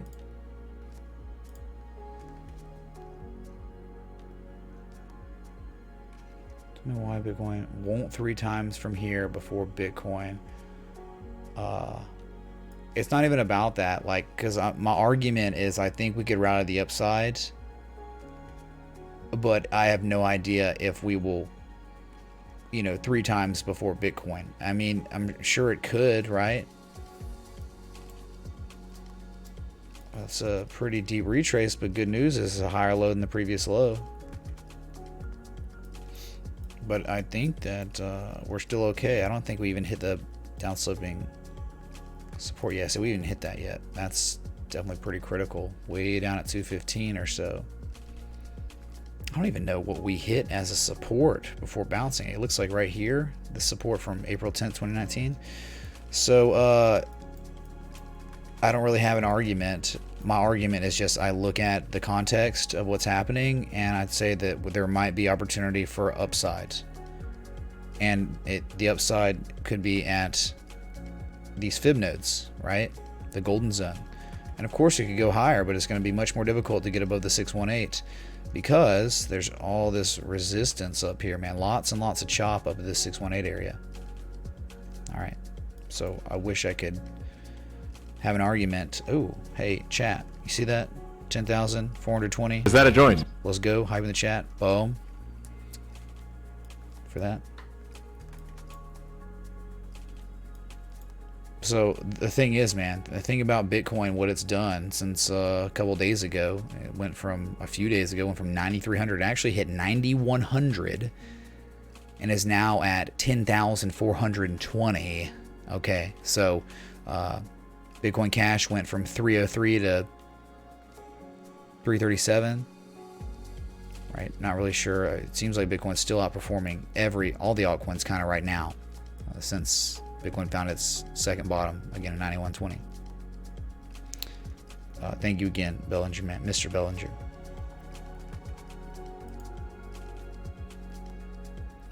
Don't know why Bitcoin won't 3 times from here before Bitcoin. It's not even about that, like, because my argument is I think we could ride the upside, but I have no idea if we will, you know, 3 times before Bitcoin. I mean, I'm sure it could, right? That's a pretty deep retrace, but good news is it's a higher low than the previous low. But I think that we're still okay. I don't think we even hit the downsloping support yet. So we didn't hit that yet. That's definitely pretty critical. Way down at 215 or so. I don't even know what we hit as a support before bouncing. It looks like right here, the support from April 10th, 2019. So I don't really have an argument. My argument is just I look at the context of what's happening, and I'd say that there might be opportunity for upside. And the upside could be at these fib nodes, right? The golden zone. And of course it could go higher, but it's going to be much more difficult to get above the 618 because there's all this resistance up here, man. Lots and lots of chop up at this 618 area. All right. So I wish I could have an argument. Oh, hey, chat. You see that? 10,420. Is that a joint? Let's go. Hype in the chat. Boom. For that. So the thing is, man, the thing about Bitcoin, what it's done since a couple days ago, a few days ago, went from 9,300, actually hit 9,100, and is now at 10,420. Okay, so Bitcoin Cash went from 303 to 337. Right, not really sure. It seems like Bitcoin's still outperforming all the altcoins kind of right now, since Bitcoin found its second bottom again at 91.20. Thank you again, Bellinger, man, Mr. Bellinger.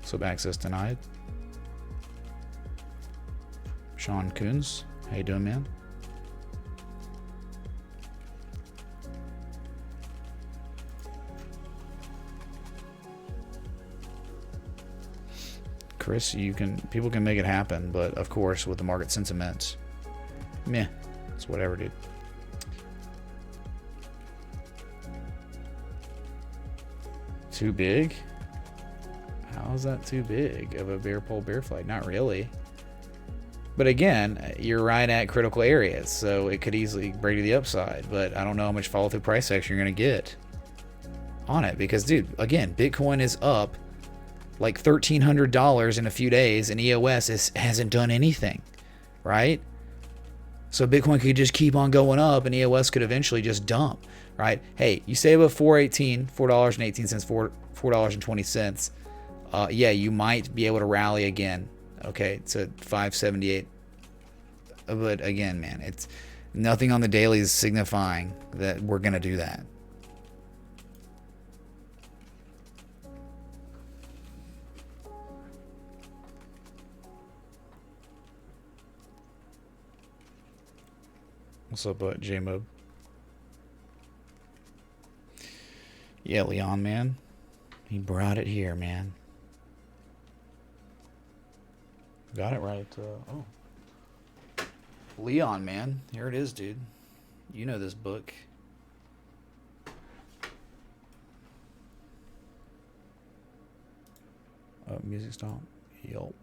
Sub access denied. Sean Coons, how you doing, man? Chris, people can make it happen, but of course with the market sentiment, meh, it's whatever, dude. Too big? How is that too big of a bear flag? Not really. But again, you're right at critical areas, so it could easily break to the upside, but I don't know how much follow-through price action you're going to get on it, because, dude, again, Bitcoin is up like $1,300 in a few days, and EOS hasn't done anything, right? So Bitcoin could just keep on going up, and EOS could eventually just dump, right? Hey, you save up $4.18, $4.20. Yeah, you might be able to rally again, okay, to 578. But again, man, it's nothing on the daily is signifying that we're gonna do that. What's up, J-Mob? Yeah, Leon, man. He brought it here, man. Got it right. Oh. Leon, man. Here it is, dude. You know this book. Music stop. Yup.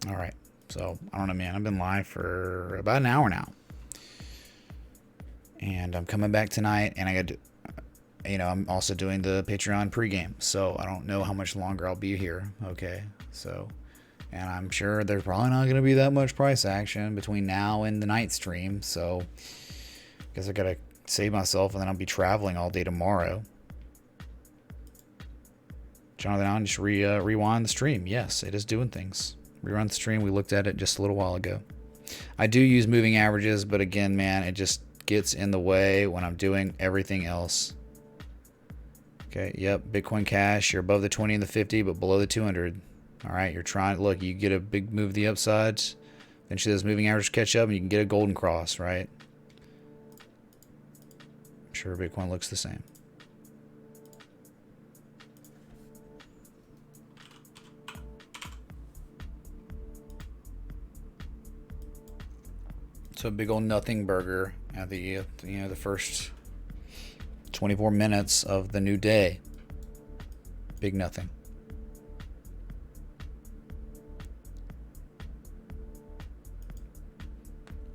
All right, so I don't know, man. I've been live for about an hour now, and I'm coming back tonight. And I got to, I'm also doing the Patreon pregame, so I don't know how much longer I'll be here. Okay, so, and I'm sure there's probably not going to be that much price action between now and the night stream. So, I guess I gotta save myself, and then I'll be traveling all day tomorrow. Jonathan Allen, just rewind the stream. Yes, it is doing things. Rerun the stream. We looked at it just a little while ago. I do use moving averages, but again, man, it just gets in the way when I'm doing everything else. Okay, yep, Bitcoin Cash, you're above the 20 and the 50, but below the 200. All right, you're trying, look, you get a big move to the upsides, eventually those moving averages catch up, and you can get a golden cross, right? I'm sure Bitcoin looks the same. So a big old nothing burger at the the first 24 minutes of the new day. Big nothing.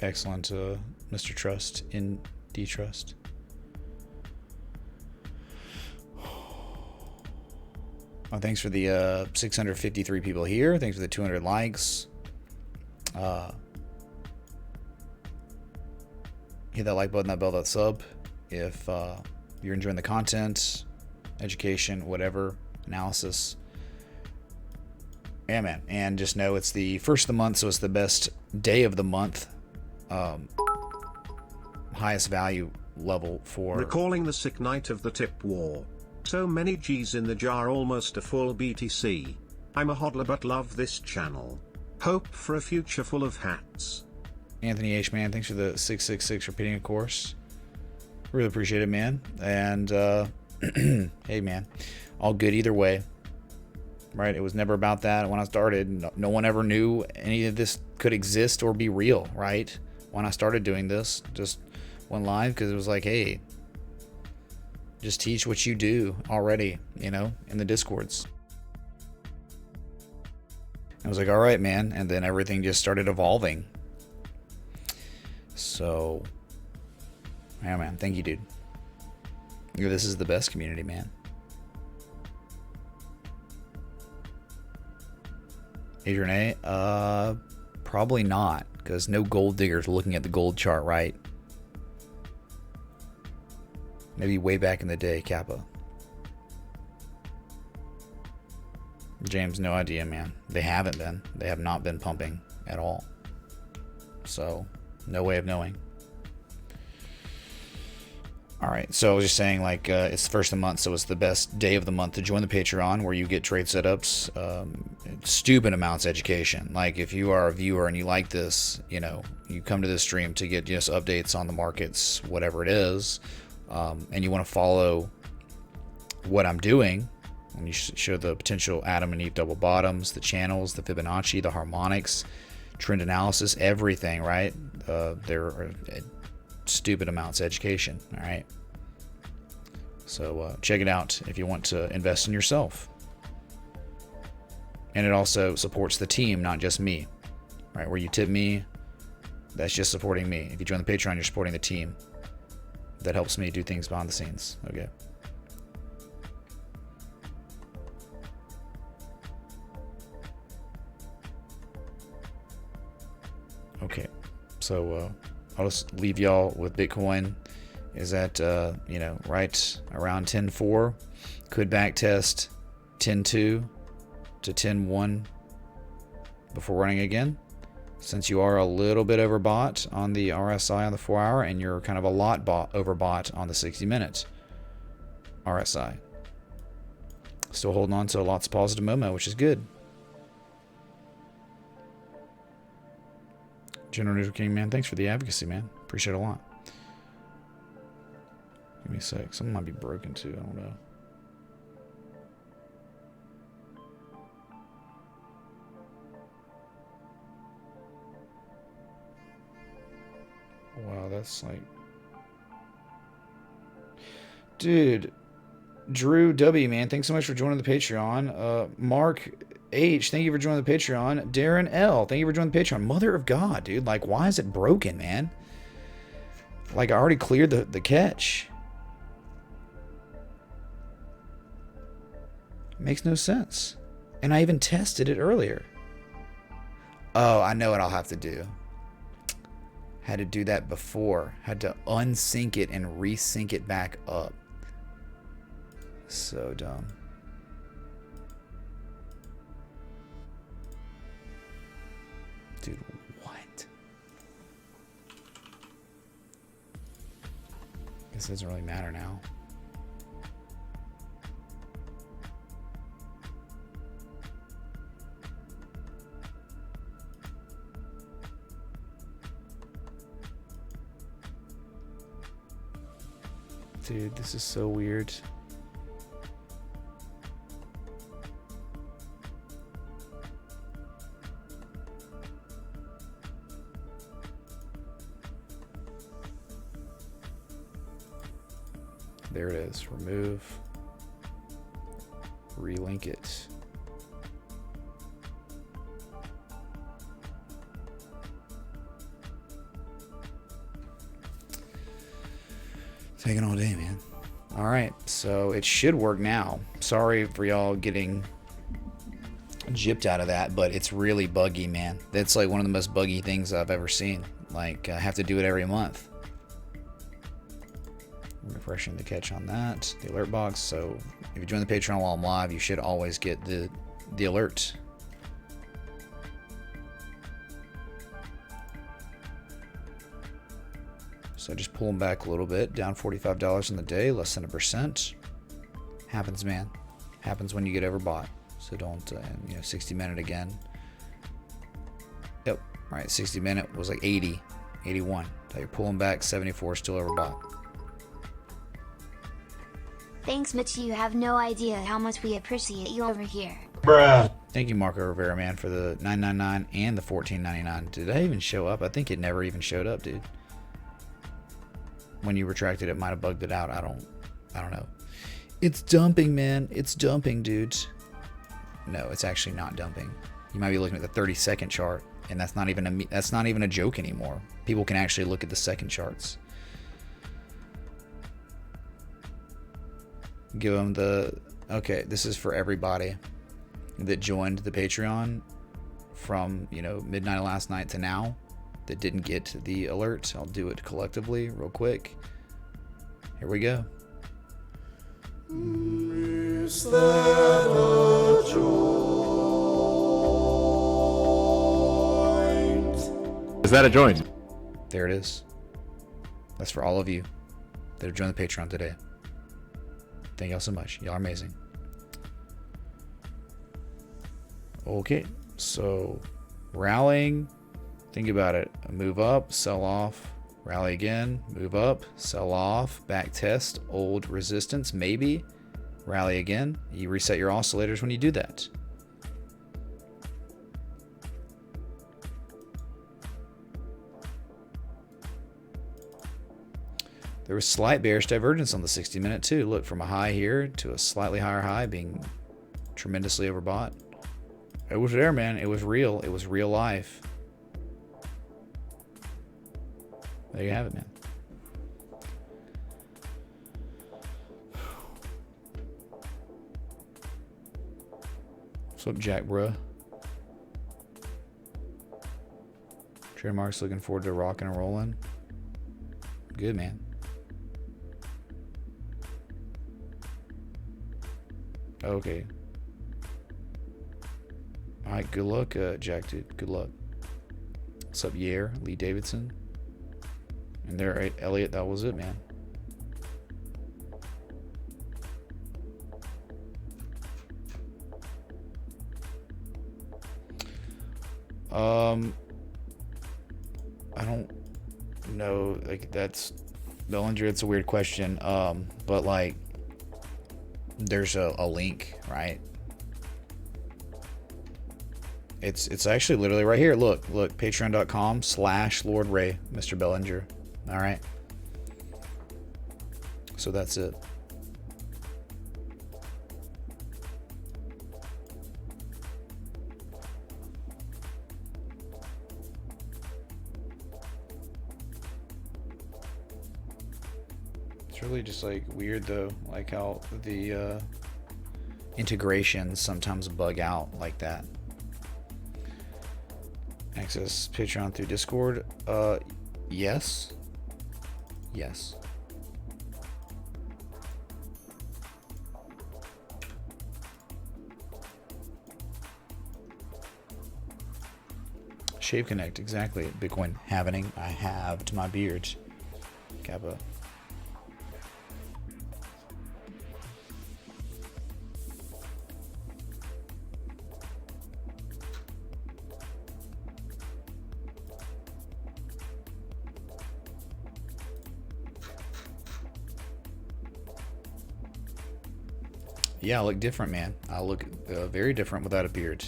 Excellent, Mr. Trust in D-Trust. Oh, thanks for the 653 people here. Thanks for the 200 likes. Hit that like button, that bell, that sub. If you're enjoying the content, education, whatever, analysis. Yeah, man. And just know it's the first of the month, so it's the best day of the month. Highest value level for... Recalling the sick night of the tip war. So many G's in the jar, almost a full BTC. I'm a hodler but love this channel. Hope for a future full of hats. Anthony H, man, thanks for the 666 repeating a course. Really appreciate it, man. And hey, man, all good either way. Right? It was never about that when I started. No one ever knew any of this could exist or be real, right? When I started doing this, just went live because it was like, hey, Just teach what you do already, you know, in the Discords. I was like, all right, man. And then everything just started evolving. So, yeah, man. Thank you, dude. This is the best community, man. Adrian A? Probably not, because no gold diggers looking at the gold chart, right? Maybe way back in the day, Kappa. James, no idea, man. They haven't been. They have not been pumping at all. So, no way of knowing. Alright, so I was just saying, like, it's the first of the month, so it's the best day of the month to join the Patreon, where you get trade setups, stupid amounts of education. Like, if you are a viewer and you like this, you know, you come to this stream to get just updates on the markets, whatever it is, and you want to follow what I'm doing, and you show the potential Adam and Eve double bottoms, the channels, the Fibonacci, the harmonics, trend analysis, everything, right? There are stupid amounts of education. All right, so check it out if you want to invest in yourself. And it also supports the team, not just me, right? Where you tip me, that's just supporting me. If you join the Patreon, you're supporting the team. That helps me do things behind the scenes. Okay. Okay, so I'll just leave y'all with Bitcoin is at, you know, right around 10.4. Could back test 10.2 to 10.1 before running again. Since you are a little bit overbought on the RSI on the 4 hour, and you're kind of a lot overbought on the 60 minute RSI. Still holding on to lots of positive momentum, which is good. General Neutral King, man, thanks for the advocacy, man. Appreciate it a lot. Give me a sec. Something might be broken too. I don't know. Wow, that's like... Dude. Drew W, man, thanks so much for joining the Patreon. Mark H, thank you for joining the Patreon. Darren L, thank you for joining the Patreon. Mother of God, dude. Like, why is it broken, man? Like, I already cleared the catch. It makes no sense. And I even tested it earlier. Oh, I know what I'll have to do. Had to do that before. Had to unsync it and resync it back up. So dumb. Dude, what? Guess it doesn't really matter now. Dude, this is so weird. There it is. Remove. Relink it. Taking all day, man. All right, so it should work now. Sorry for y'all getting gypped out of that, but it's really buggy, man. That's like one of the most buggy things I've ever seen. Like, I have to do it every month. Refreshing the catch on that, the alert box. So if you join the Patreon while I'm live, you should always get the alert. So just pull them back a little bit, down $45 in the day, less than 1%. Happens, man. Happens when you get overbought. So don't, 60 minute again. Yep. All right, 60 minute was like 80, 81. So you're pulling back, 74, still overbought. Thanks, Mitch. You have no idea how much we appreciate you over here. Bruh. Thank you, Marco Rivera, man, for the $9.99 and the $14.99. Did I even show up? I think it never even showed up, dude. When you retracted it, might have bugged it out. I don't know. It's dumping, man. It's dumping, dudes. No, it's actually not dumping. You might be looking at the 30-second chart, and that's not even a joke anymore. People can actually look at the second charts. Give them the... Okay, this is for everybody that joined the Patreon from, you know, midnight of last night to now that didn't get the alert. I'll do it collectively real quick. Here we go. Is that a joint? Is that a joint? There it is. That's for all of you that have joined the Patreon today. Thank y'all so much. Y'all are amazing. Okay, so rallying. Think about it. Move up, sell off, rally again, move up, sell off, back test, old resistance, maybe, rally again. You reset your oscillators when you do that. There was slight bearish divergence on the 60-minute too. Look, from a high here to a slightly higher high, being tremendously overbought. It was there, man. It was real. It was real life. There you have it, man. What's up, Jack, bruh? Trademark's looking forward to rocking and rolling. Good, man. Okay. Alright, good luck, Jack, dude. Good luck. What's up, Yair? Lee Davidson. And there, Elliot, that was it, man. I don't know, like, that's Bellinger, it's a weird question. But like there's a link, right? It's actually literally right here. Look, patreon.com/Lord Ray, Mr. Bellinger. All right. So that's it. It's really just like weird though, like how the integrations sometimes bug out like that. Access Patreon through Discord. Yes. Yes. Shave Connect, exactly. Bitcoin happening. I have to my beard. Kappa. Yeah, I look different, man. I look very different without a beard.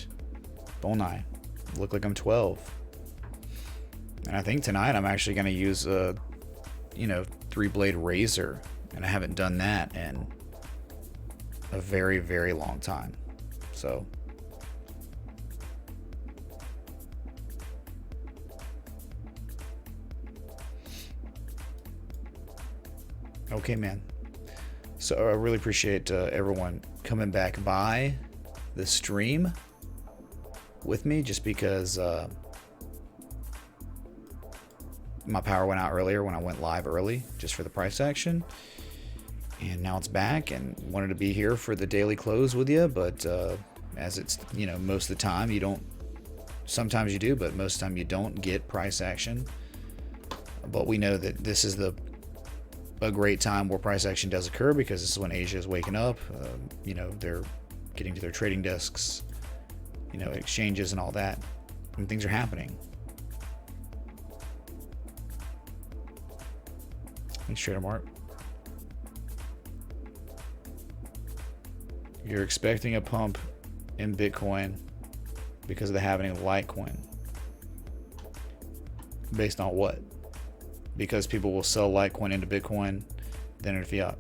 Don't I? Look like I'm 12. And I think tonight I'm actually going to use a, 3-blade razor. And I haven't done that in a very, very long time. So. Okay, man. So I really appreciate everyone coming back by the stream with me, just because my power went out earlier when I went live early just for the price action, and now it's back, and wanted to be here for the daily close with you, but as it's most of the time you don't, sometimes you do, but most of the time you don't get price action. But we know that this is a great time where price action does occur, because this is when Asia is waking up. They're getting to their trading desks, exchanges and all that, and things are happening. Thanks, Trader Mark. You're expecting a pump in Bitcoin because of the happening of Litecoin. Based on what? Because people will sell Litecoin into Bitcoin, then into fiat.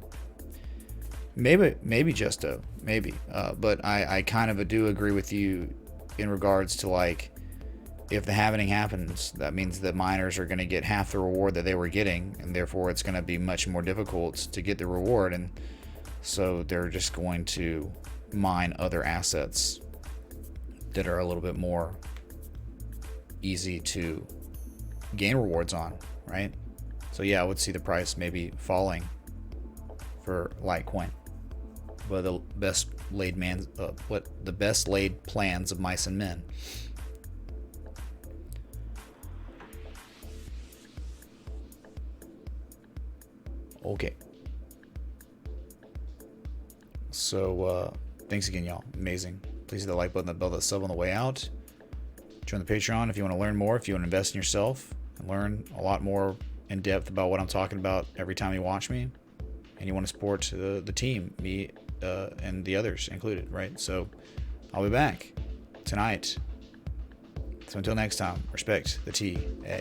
Maybe Justo, maybe. But I kind of do agree with you in regards to, like, if the halvening happens, that means that miners are going to get half the reward that they were getting, and therefore it's going to be much more difficult to get the reward, and so they're just going to mine other assets that are a little bit more easy to gain rewards on, right? So yeah, I would see the price maybe falling for Litecoin. But the best laid plans of mice and men. Okay. So thanks again, y'all. Amazing. Please hit the like button, the bell, that sub on the way out. Join the Patreon if you want to learn more, if you want to invest in yourself and learn a lot more in depth about what I'm talking about every time you watch me, and you want to support the team, me and the others included, right? So I'll be back tonight. So until next time, respect the TA.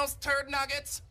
those turd nuggets?